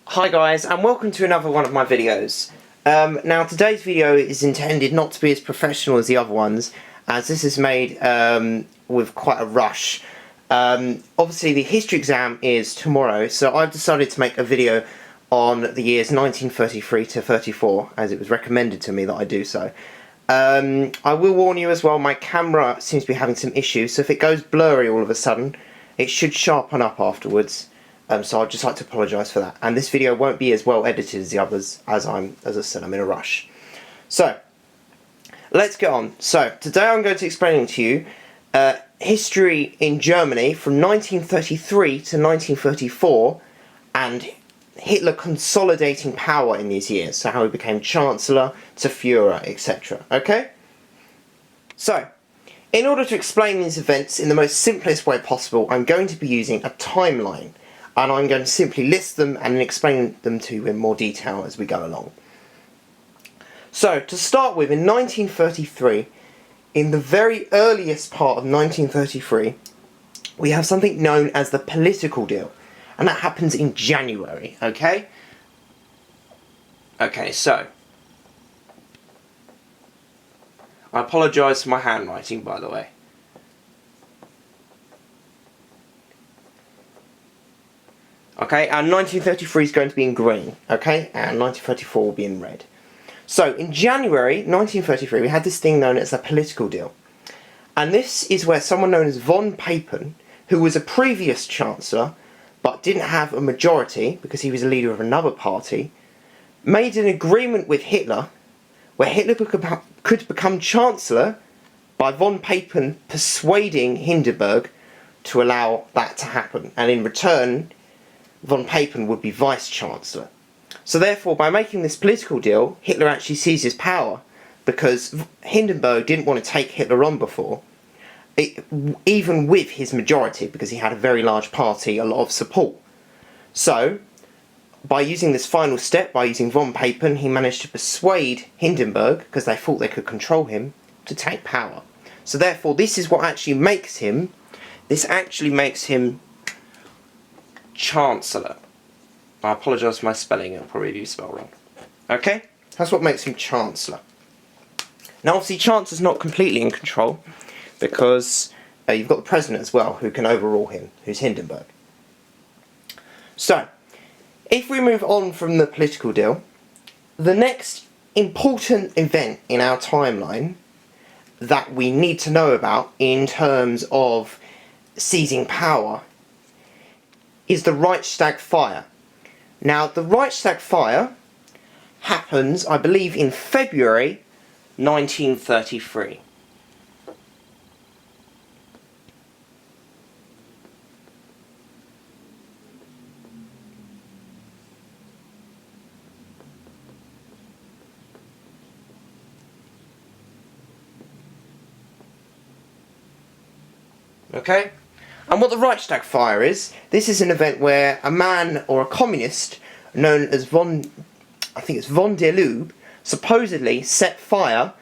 Hi guys, and welcome to another one of my videos. Now today's video is intended not to be as professional as the other ones, as this is made with quite a rush. Obviously the history exam is tomorrow, so I've decided to make a video on the years 1933 to 34, as it was recommended to me that I do so. I will warn you as well, my camera seems to be having some issues, so if it goes blurry all of a sudden, it should sharpen up afterwards. So I'd just like to apologise for that. And this video won't be as well edited as the others, as I said, I'm in a rush. So, let's get on. So, today I'm going to explain to you history in Germany from 1933 to 1934, and Hitler consolidating power in these years. So how he became Chancellor to Führer, etc. Okay? So, in order to explain these events in the most simplest way possible, I'm going to be using a timeline. And I'm going to simply list them and then explain them to you in more detail as we go along. So, to start with, in 1933, in the very earliest part of 1933, we have something known as the political deal. And that happens in January, okay? Okay, so, I apologise for my handwriting, by the way. Okay, and 1933 is going to be in green, okay, and 1934 will be in red. So, in January 1933, we had this thing known as a political deal. And this is where someone known as von Papen, who was a previous Chancellor, but didn't have a majority, because he was a leader of another party, made an agreement with Hitler, where Hitler could become Chancellor by von Papen persuading Hindenburg to allow that to happen. And in return, von Papen would be Vice-Chancellor. So therefore, by making this political deal, Hitler actually seizes power, because Hindenburg didn't want to take Hitler on before, even with his majority, because he had a very large party, a lot of support. So, by using this final step, by using von Papen, he managed to persuade Hindenburg, because they thought they could control him, to take power. So therefore, this is what actually makes him, Chancellor. I apologise for my spelling, it'll probably be spelled wrong. Okay? That's what makes him Chancellor. Now obviously Chancellor's not completely in control, because you've got the President as well, who can overrule him, who's Hindenburg. So, if we move on from the political deal, the next important event in our timeline that we need to know about in terms of seizing power is the Reichstag fire. Now, the Reichstag fire happens, I believe, in February 1933. Okay? And what the Reichstag fire is, this is an event where a man or a communist known as von der Lubbe supposedly set fire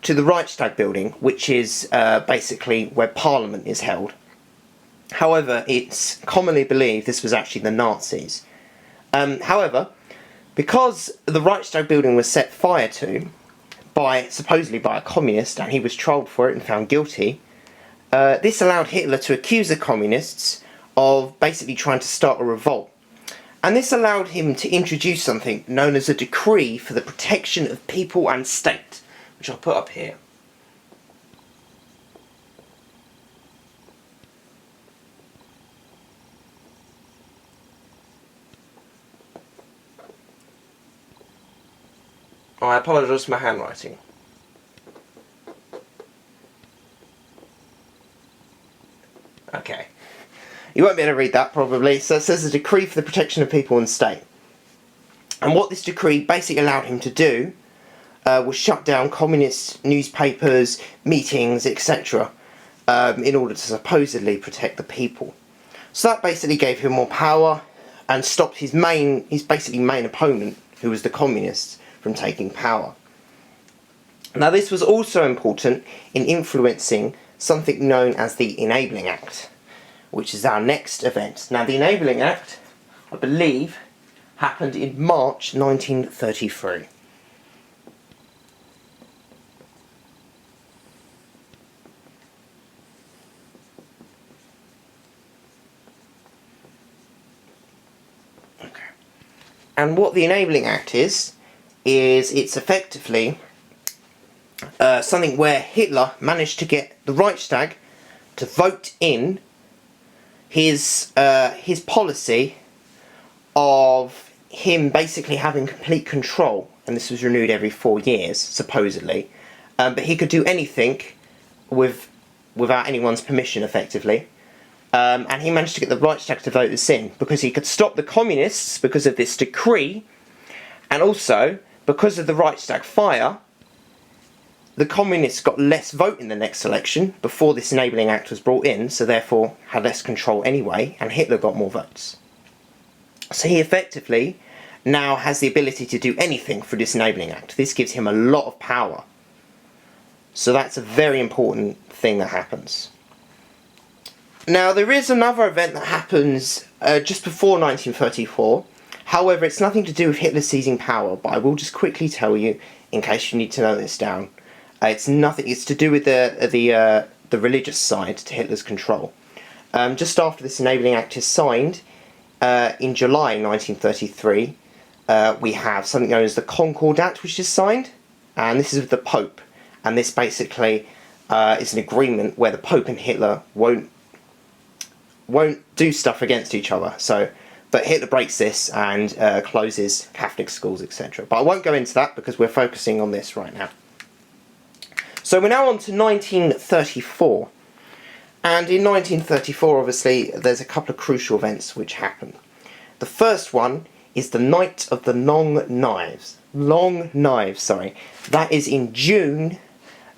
to the Reichstag building, which is basically where Parliament is held. However, it's commonly believed this was actually the Nazis. However, because the Reichstag building was set fire to supposedly by a communist, and he was trialled for it and found guilty, this allowed Hitler to accuse the communists of basically trying to start a revolt. And this allowed him to introduce something known as a decree for the protection of people and state, which I'll put up here. Oh, I apologise for my handwriting. Okay. You won't be able to read that probably. So it says a decree for the protection of people and state. And what this decree basically allowed him to do was shut down communist newspapers, meetings, etc. In order to supposedly protect the people. So that basically gave him more power and stopped his basically main opponent, who was the communists, from taking power. Now this was also important in influencing something known as the Enabling Act. which is our next event. Now, the Enabling Act, I believe, happened in March 1933. And what the Enabling Act is it's effectively something where Hitler managed to get the Reichstag to vote in his policy of him basically having complete control, and this was renewed every 4 years, supposedly, but he could do anything without anyone's permission, effectively. And he managed to get the Reichstag to vote this in because he could stop the communists because of this decree, and also because of the Reichstag fire, the communists got less vote in the next election before this Enabling Act was brought in, so therefore had less control anyway, and Hitler got more votes. So he effectively now has the ability to do anything through this Enabling Act. This gives him a lot of power. So that's a very important thing that happens. Now, there is another event that happens just before 1934. However, it's nothing to do with Hitler seizing power, but I will just quickly tell you, in case you need to note this down. It's nothing. It's to do with the religious side to Hitler's control. Just after this Enabling Act is signed, in July 1933, we have something known as the Concordat, which is signed, and this is with the Pope. And this basically is an agreement where the Pope and Hitler won't do stuff against each other. But Hitler breaks this and closes Catholic schools, etc. But I won't go into that because we're focusing on this right now. So we're now on to 1934. And in 1934, obviously, there's a couple of crucial events which happen. The first one is the Night of the Long Knives. Long Knives, sorry. That is in June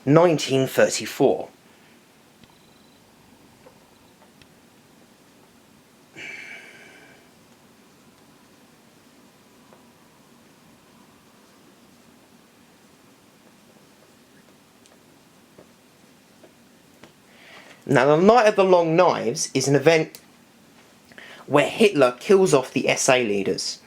1934. Now, the Night of the Long Knives is an event where Hitler kills off the SA leaders.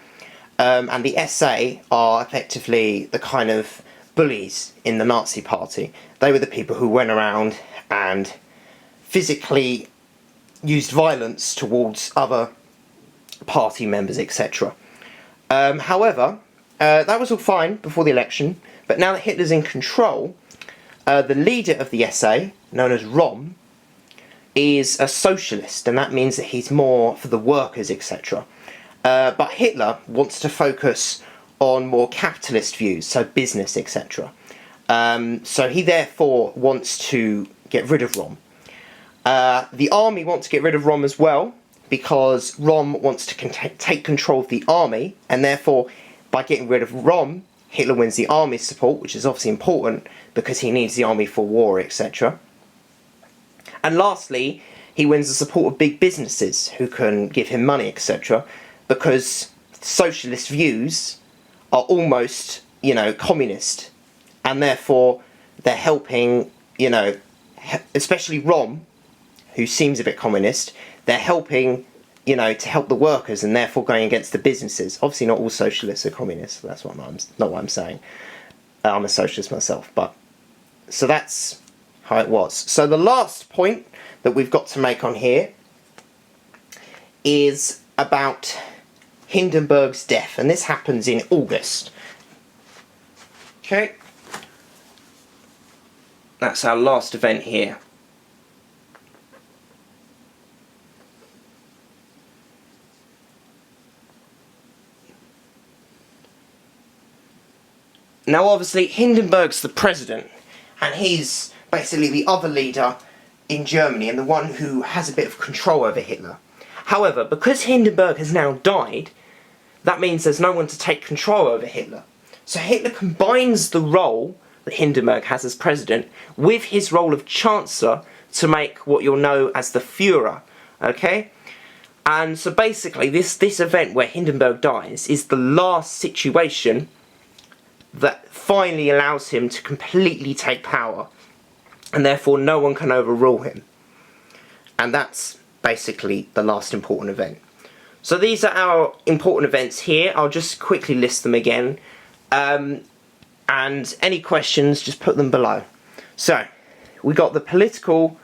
And the SA are effectively the kind of bullies in the Nazi party. They were the people who went around and physically used violence towards other party members, etc. However, that was all fine before the election, but now that Hitler's in control, the leader of the SA, known as Rom, is a socialist, and that means that he's more for the workers, etc. But Hitler wants to focus on more capitalist views, so business, etc. So he therefore wants to get rid of Rom. The army wants to get rid of Rom as well, because Rom wants to take control of the army, and therefore by getting rid of Rom, Hitler wins the army's support, which is obviously important because he needs the army for war, etc. And lastly, he wins the support of big businesses who can give him money, etc. Because socialist views are almost, communist. And therefore, they're helping, especially Rom, who seems a bit communist, they're helping, to help the workers and therefore going against the businesses. Obviously not all socialists are communists, that's not what I'm saying. I'm a socialist myself, but... So that's how it was. So the last point that we've got to make on here is about Hindenburg's death, and this happens in August. Okay, that's our last event here. Now obviously Hindenburg's the president, and he's basically the other leader in Germany and the one who has a bit of control over Hitler. However, because Hindenburg has now died, that means there's no one to take control over Hitler. So Hitler combines the role that Hindenburg has as president with his role of Chancellor to make what you'll know as the Führer, okay? And so basically this event where Hindenburg dies is the last situation that finally allows him to completely take power, and therefore no one can overrule him. And that's basically the last important event. So these are our important events here. I'll just quickly list them again. And any questions, just put them below. So, we got the political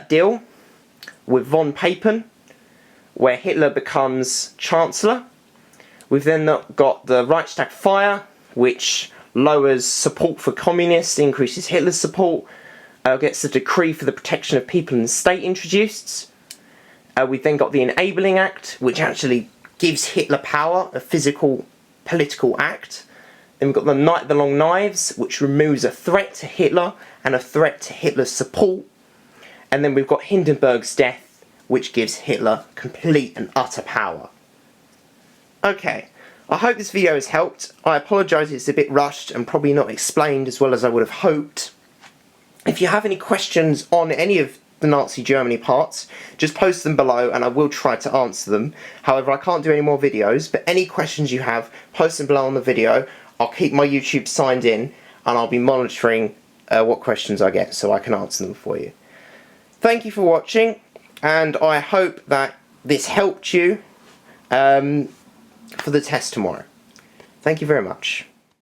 deal with von Papen, where Hitler becomes Chancellor. We've then got the Reichstag fire, which lowers support for communists, increases Hitler's support, gets the decree for the protection of people and the state introduced. We've then got the Enabling Act, which actually gives Hitler power, a physical political act. Then we've got the Night of the Long Knives, which removes a threat to Hitler and a threat to Hitler's support. And then we've got Hindenburg's death, which gives Hitler complete and utter power. Okay, I hope this video has helped. I apologise it's a bit rushed and probably not explained as well as I would have hoped. If you have any questions on any of the Nazi Germany parts, just post them below and I will try to answer them. However, I can't do any more videos, but any questions you have, post them below on the video. I'll keep my YouTube signed in and I'll be monitoring what questions I get so I can answer them for you. Thank you for watching, and I hope that this helped you for the test tomorrow. Thank you very much.